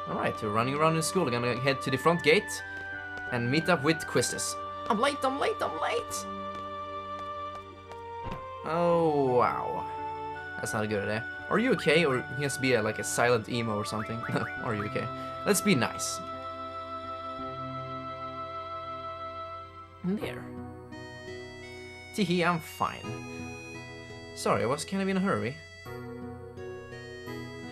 Alright, we're running around in school. We're gonna head to the front gate and meet up with Quistis. I'm late, I'm late, I'm late! Oh, wow. That's not a good idea. Are you okay? Or he has to be like a silent emo or something. Are you okay? Let's be nice. There. Teehee, I'm fine. Sorry, I was kind of in a hurry.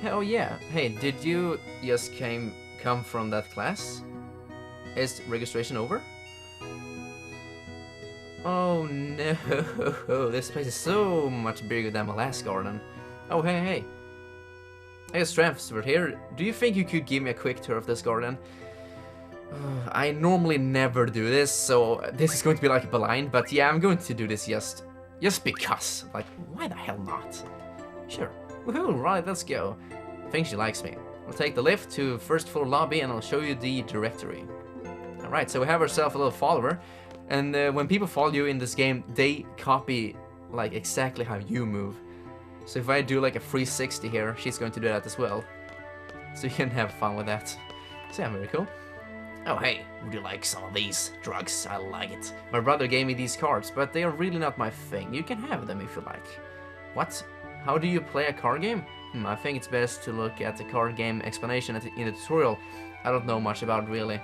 Oh yeah. Hey, did you just come from that class? Is registration over? Oh no, this place is so much bigger than my last garden. Oh hey. I just transferred here. Do you think you could give me a quick tour of this garden? I normally never do this, so this is going to be like blind, but yeah, I'm going to do this just because. Like, why the hell not? Sure. Woohoo, right, let's go. I think she likes me. I'll take the lift to first floor lobby and I'll show you the directory. Alright, so we have ourselves a little follower. And when people follow you in this game, they copy like exactly how you move. So if I do like a 360 here, she's going to do that as well. So you can have fun with that. So yeah, very cool. Oh hey, would you like some of these drugs? I like it. My brother gave me these cards, but they are really not my thing. You can have them if you like. What? How do you play a card game? I think it's best to look at the card game explanation in the tutorial. I don't know much about it really.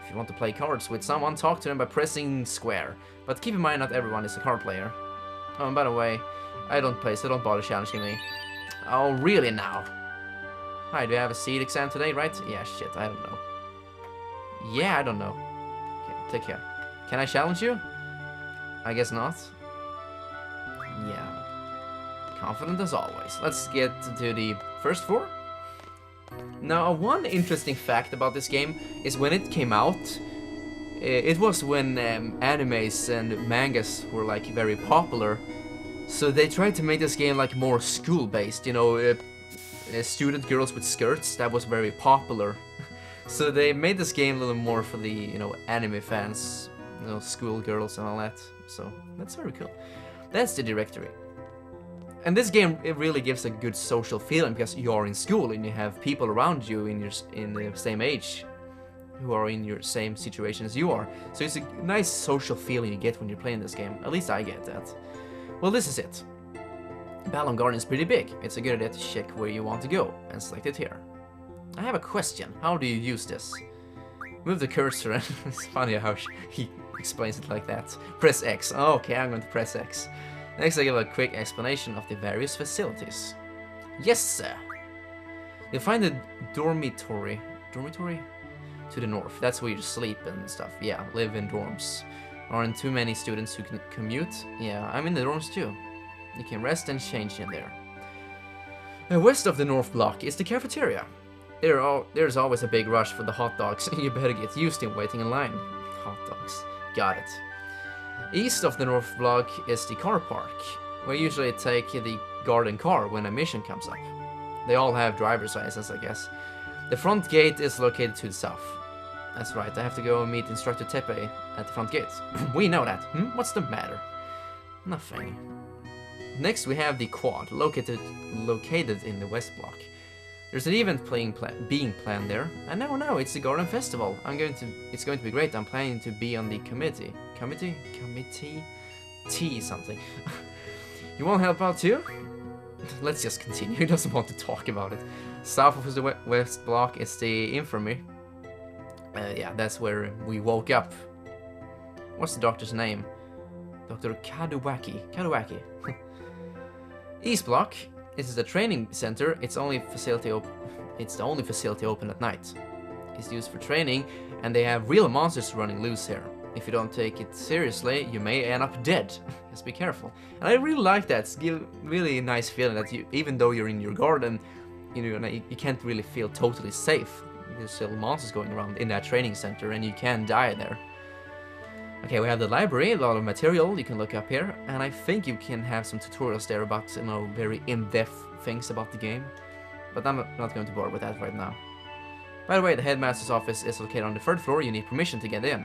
If you want to play cards with someone, talk to them by pressing square. But keep in mind, not everyone is a card player. Oh, and by the way, I don't play, so don't bother challenging me. Oh, really now? Hi, do you have a seed exam today, right? Yeah, shit, I don't know. Yeah, I don't know. Okay, take care. Can I challenge you? I guess not. Yeah. Confident as always. Let's get to the first floor. Now, one interesting fact about this game is when it came out, it was when animes and mangas were like very popular. So they tried to make this game like more school-based, you know, student girls with skirts, that was very popular. So they made this game a little more for the, you know, anime fans, you know, school girls and all that. So that's very cool. That's the directory. And this game, it really gives a good social feeling because you are in school and you have people around you in the same age who are in your same situation as you are. So it's a nice social feeling you get when you're playing this game. At least I get that. Well, this is it. Ballon Garden is pretty big. It's a good idea to check where you want to go and select it here. I have a question. How do you use this? Move the cursor and it's funny how he explains it like that. Press X. Oh, okay, I'm going to press X. Next, I give a quick explanation of the various facilities. Yes, sir. You'll find the dormitory to the north. That's where you sleep and stuff. Yeah, live in dorms. Aren't too many students who can commute. Yeah, I'm in the dorms too. You can rest and change in there. West of the north block is the cafeteria. There's always a big rush for the hot dogs. You better get used to waiting in line. Hot dogs. Got it. East of the north block is the car park. We usually take the garden car when a mission comes up. They all have driver's license, I guess. The front gate is located to the south. That's right, I have to go meet Instructor Tepe at the front gate. We know that. What's the matter? Nothing. Next we have the quad, located in the west block. There's an event being planned there. And no, it's the Garden Festival. It's going to be great. I'm planning to be on the committee. Committee? Something. You want to help out too? Let's just continue. He doesn't want to talk about it. South of the west block is the infirmary. Yeah, that's where we woke up. What's the doctor's name? Dr. Kaduwaki. East block. This is a training center. It's the only facility open at night. It's used for training, and they have real monsters running loose here. If you don't take it seriously, you may end up dead. Just be careful. And I really like that. It's really a nice feeling that even though you're in your garden, you can't really feel totally safe. There's still monsters going around in that training center, and you can die there. Okay, we have the library, a lot of material you can look up here, and I think you can have some tutorials there about, very in-depth things about the game. But I'm not going to bother with that right now. By the way, the headmaster's office is located on the 3rd floor. You need permission to get in.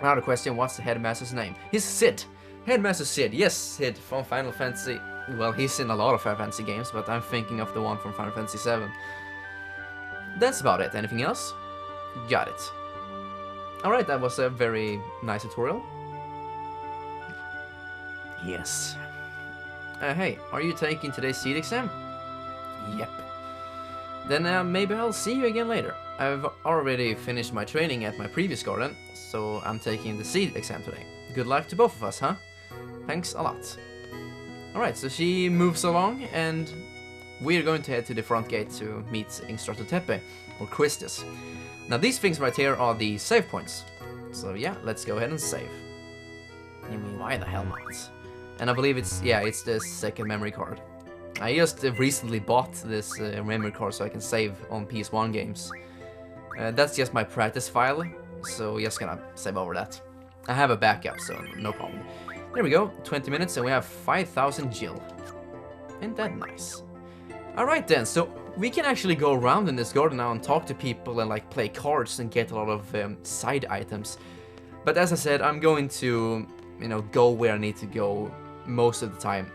Another question, what's the headmaster's name? He's Sid. Headmaster Sid. Yes, Sid from Final Fantasy. Well, he's in a lot of Final Fantasy games, but I'm thinking of the one from Final Fantasy VII. that's about it. Anything else? Got it. Alright, that was a very nice tutorial. Yes. Hey, are you taking today's seed exam? Yep. Then maybe I'll see you again later. I've already finished my training at my previous garden, so I'm taking the seed exam today. Good luck to both of us, huh? Thanks a lot. Alright, so she moves along, and we're going to head to the front gate to meet Instructor Tepe, or Quistis. Now these things right here are the save points. So yeah, let's go ahead and save. You mean, why the hell not? And I believe it's the second memory card. I just recently bought this memory card so I can save on PS1 games. That's just my practice file, so just gonna save over that. I have a backup, so no problem. There we go, 20 minutes and we have 5,000 Jill. Ain't that nice? Alright then, so we can actually go around in this garden now and talk to people and like play cards and get a lot of side items. But as I said, I'm going to, you know, go where I need to go most of the time.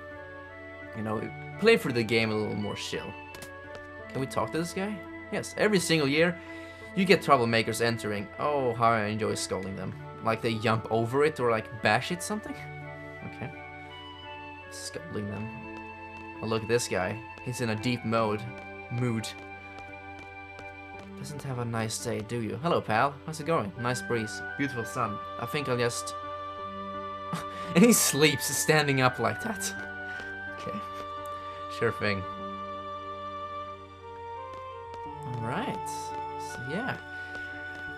You know, play through the game a little more chill. Can we talk to this guy? Yes, every single year you get troublemakers entering. Oh, how I enjoy scolding them. Like they jump over it or like bash it something. Okay. Scolding them. Oh, look at this guy. He's in a deep mood. Doesn't have a nice day, do you? Hello, pal. How's it going? Nice breeze. Beautiful sun. I think I'll just... And he sleeps standing up like that. Okay. Sure thing. Alright. So, yeah.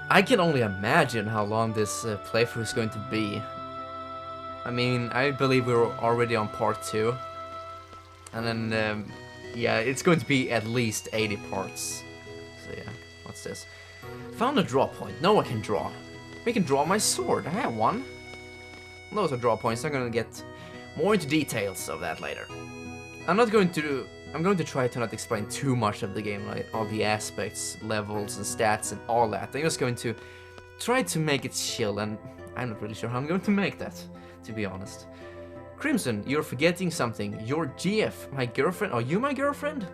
I can only imagine how long this playthrough is going to be. I mean, I believe we're already on part 2. And then, yeah, it's going to be at least 80 parts. So, yeah. What's this? Found a draw point. No one can draw. We can draw my sword. I have one. Those are draw points. I'm gonna get more into details of that later. I'm going to try to not explain too much of the game, like all the aspects, levels, and stats, and all that. I'm just going to try to make it chill, and I'm not really sure how I'm going to make that, to be honest. Crimson, you're forgetting something. You're GF, my girlfriend. Are you my girlfriend?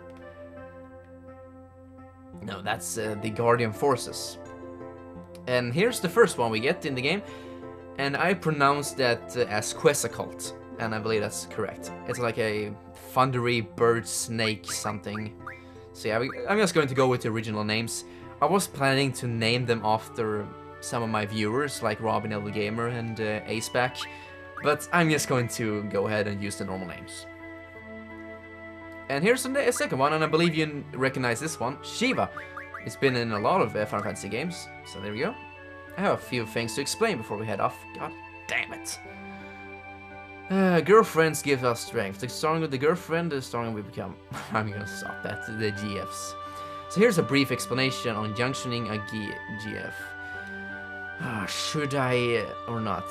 No, that's the Guardian Forces. And here's the first one we get in the game. And I pronounce that as Quetzalcoatl, and I believe that's correct. It's like a thundery bird snake something. So yeah, I'm just going to go with the original names. I was planning to name them after some of my viewers, like Robin L. Gamer and Aceback, but I'm just going to go ahead and use the normal names. And here's a second one, and I believe you recognize this one, Shiva. It's been in a lot of Final Fantasy games, so there we go. I have a few things to explain before we head off. God damn it. Girlfriends give us strength. The stronger the girlfriend, the stronger we become. I'm gonna stop that. The GFs. So here's a brief explanation on junctioning a GF. Should I or not?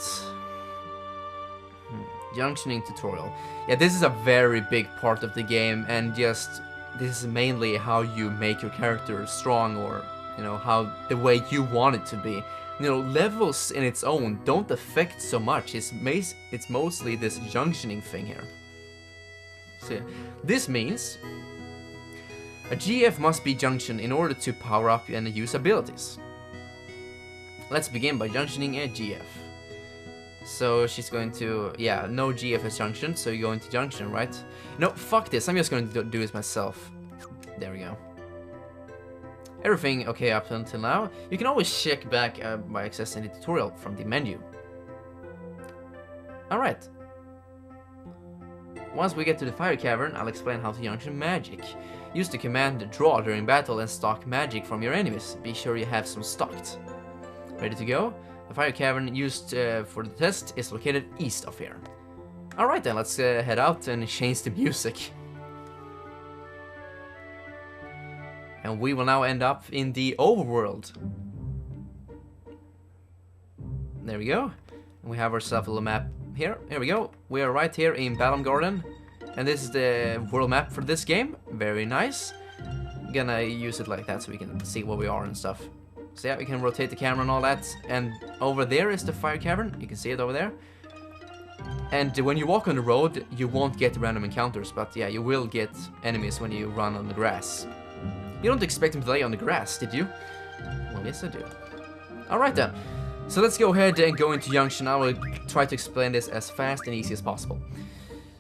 Junctioning tutorial. Yeah, this is a very big part of the game, and just this is mainly how you make your character strong, or you know, how the way you want it to be. You know, levels in its own don't affect so much. It's mostly this junctioning thing here. So yeah, this means a GF must be junctioned in order to power up and use abilities. Let's begin by junctioning a GF. So she's going to, yeah, no GF is junctioned, so you're going to junction, right? No, fuck this, I'm just going to do this myself. There we go. Everything okay up until now. You can always check back by accessing the tutorial from the menu. Alright. Once we get to the fire cavern, I'll explain how to junction magic. Use the command draw during battle and stock magic from your enemies. Be sure you have some stocked. Ready to go? The fire cavern used for the test is located east of here. Alright then, let's head out and change the music. And we will now end up in the overworld. There we go. And we have ourselves a little map here. Here we go. We are right here in Balam Garden. And this is the world map for this game. Very nice. I'm gonna use it like that so we can see where we are and stuff. So yeah, we can rotate the camera and all that. And over there is the fire cavern. You can see it over there. And when you walk on the road, you won't get random encounters. But yeah, you will get enemies when you run on the grass. You don't expect him to lay on the grass, did you? Well, yes I do. Alright then. So let's go ahead and go into Junction. I will try to explain this as fast and easy as possible.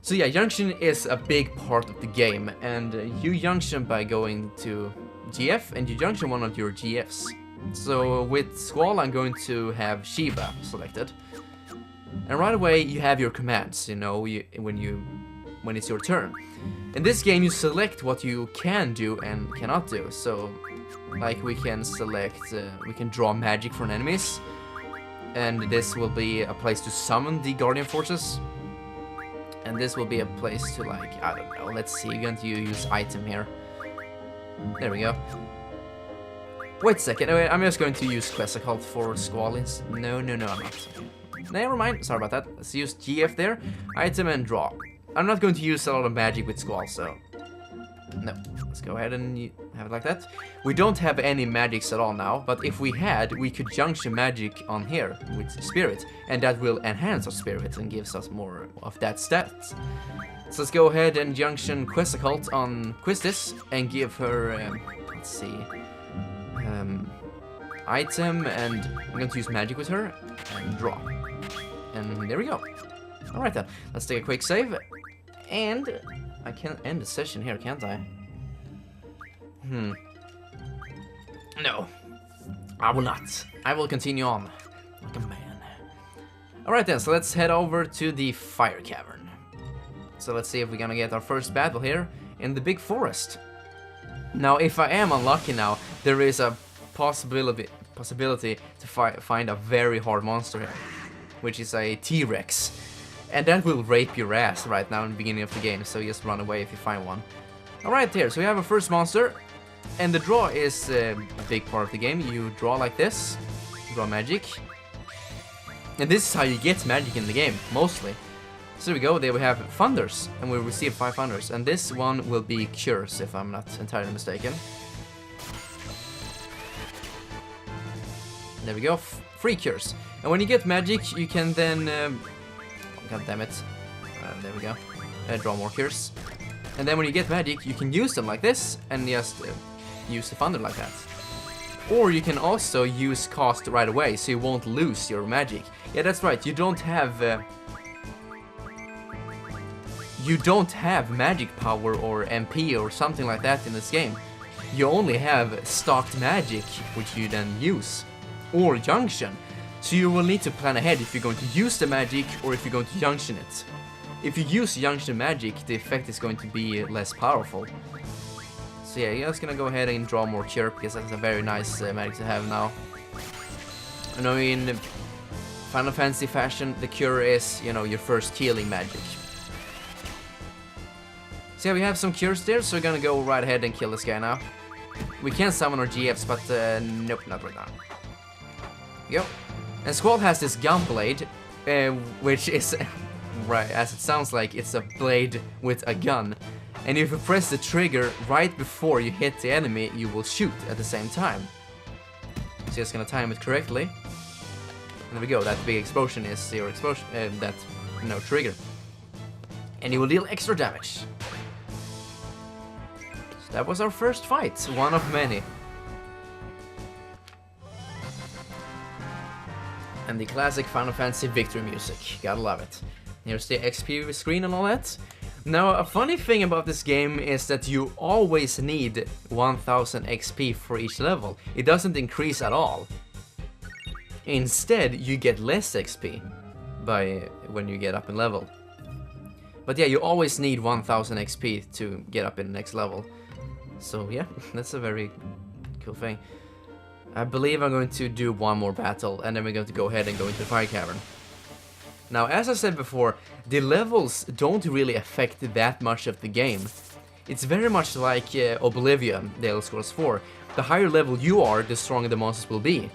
So yeah, Junction is a big part of the game, and you Junction by going to GF, and you Junction one of your GFs. So with Squall, I'm going to have Shiva selected. And right away you have your commands, you know, when it's your turn. In this game you select what you can do and cannot do. So like we can select, we can draw magic from enemies. And this will be a place to summon the Guardian Forces. And this will be a place to, like, I don't know, let's see, we're going to use item here. There we go. Wait a second, I'm just going to use Quest Occult for Squall. No, I'm not. Never mind, sorry about that. Let's use GF there, item and draw. I'm not going to use a lot of magic with Squall, so... No, let's go ahead and have it like that. We don't have any magics at all now, but if we had, we could junction magic on here with Spirit, and that will enhance our Spirit and gives us more of that stat. So let's go ahead and junction Quest Occult on Quistis and give her, let's see, item, and I'm going to use magic with her and draw. And there we go. Alright then, let's take a quick save, and I can end the session here, can't I? No, I will not. I will continue on like a man. Alright then, so let's head over to the Fire Cavern. So let's see if we're gonna get our first battle here in the big forest. Now, if I am unlucky now, there is a possibility to find a very hard monster here, which is a T-Rex. And that will rape your ass right now in the beginning of the game, so just run away if you find one. Alright here, so we have a first monster, and the draw is a big part of the game. You draw like this, draw magic. And this is how you get magic in the game, mostly. So there we go, there we have Thunders, and we receive 5 Thunders. And this one will be Cures, if I'm not entirely mistaken. There we go, 3 Cures. And when you get magic, you can then... God damn it. There we go. Draw more Cures. And then when you get magic, you can use them like this, and just use the Thunder like that. Or you can also use Cast right away, so you won't lose your magic. Yeah, that's right, you don't have magic power or MP or something like that in this game. You only have stocked magic, which you then use. Or Junction. So you will need to plan ahead if you're going to use the magic or if you're going to junction it. If you use junction magic, the effect is going to be less powerful. So yeah, you're just gonna go ahead and draw more Cure, because that's a very nice magic to have now. You know, in Final Fantasy fashion, the Cure is, you know, your first healing magic. So yeah, we have some Cures there, so we're gonna go right ahead and kill this guy now. We can summon our GFs, but nope, not right now. Go. And Squall has this Gunblade, which is, right, as it sounds like, it's a blade with a gun. And if you press the trigger right before you hit the enemy, you will shoot at the same time. So just gonna time it correctly. And there we go, that big explosion is your explosion, trigger. And you will deal extra damage. So that was our first fight, one of many. And the classic Final Fantasy victory music, gotta love it. Here's the XP screen and all that. Now, a funny thing about this game is that you always need 1000 XP for each level. It doesn't increase at all. Instead, you get less XP when you get up in level. But yeah, you always need 1000 XP to get up in the next level. So yeah, that's a very cool thing. I believe I'm going to do one more battle, and then we're going to go ahead and go into the Fire Cavern. Now, as I said before, the levels don't really affect that much of the game. It's very much like Oblivion, the Elder Scrolls 4. The higher level you are, the stronger the monsters will be.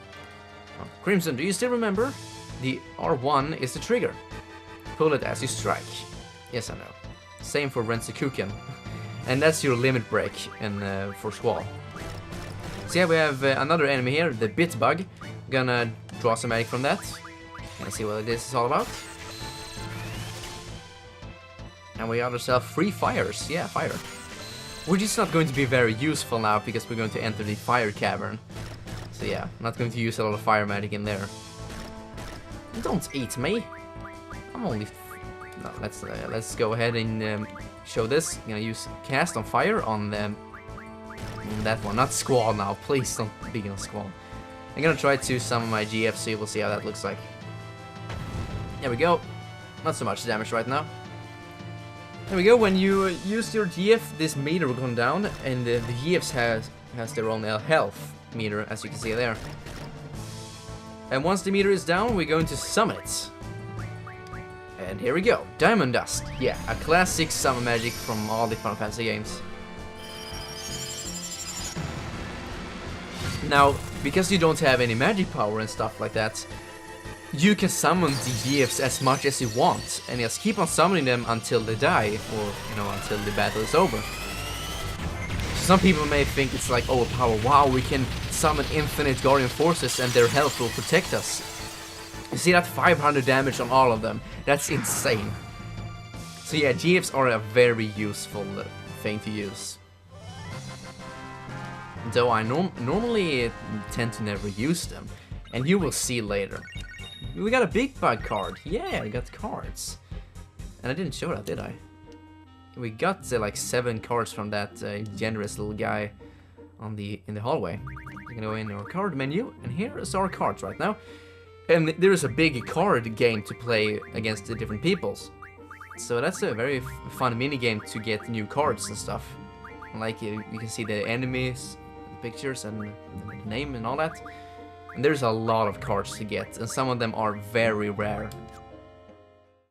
Crimson, do you still remember? The R1 is the trigger. Pull it as you strike. Yes, I know. Same for Rentsukuken. And that's your limit break for Squall. So yeah, we have another enemy here, the Bitbug. Gonna draw some magic from that. Let's see what this is all about. And we got ourselves 3 fires. Yeah, fire. which is not going to be very useful now because we're going to enter the fire cavern. So yeah, not going to use a lot of fire magic in there. Don't eat me. I'm only... No, let's go ahead and show this. I'm gonna use cast on fire on that one, not Squall now. Please don't be on Squall. I'm gonna try to summon my GFC. We'll see how that looks like. There we go. Not so much damage right now. There we go. When you use your GF, this meter will go down, and the GFs has their own health meter, as you can see there. And once the meter is down, we're going to summon it. And here we go. Diamond Dust. Yeah, a classic summon magic from all the Final Fantasy games. Now, because you don't have any magic power and stuff like that, you can summon the GFs as much as you want, and just keep on summoning them until they die, or, you know, until the battle is over. Some people may think it's like overpower. Wow, we can summon infinite Guardian Forces and their health will protect us. You see that 500 damage on all of them? That's insane. So yeah, GFs are a very useful thing to use. Though I normally tend to never use them, and you will see later. We got a big bug card. Yeah, we got cards. And I didn't show that, did I? We got like 7 cards from that generous little guy in the hallway. We're gonna go in our card menu, and here is our cards right now. And there is a big card game to play against the different peoples. So that's a very fun mini game to get new cards and stuff. Like you can see the enemies, pictures, and the name and all that. And there's a lot of cards to get, and some of them are very rare.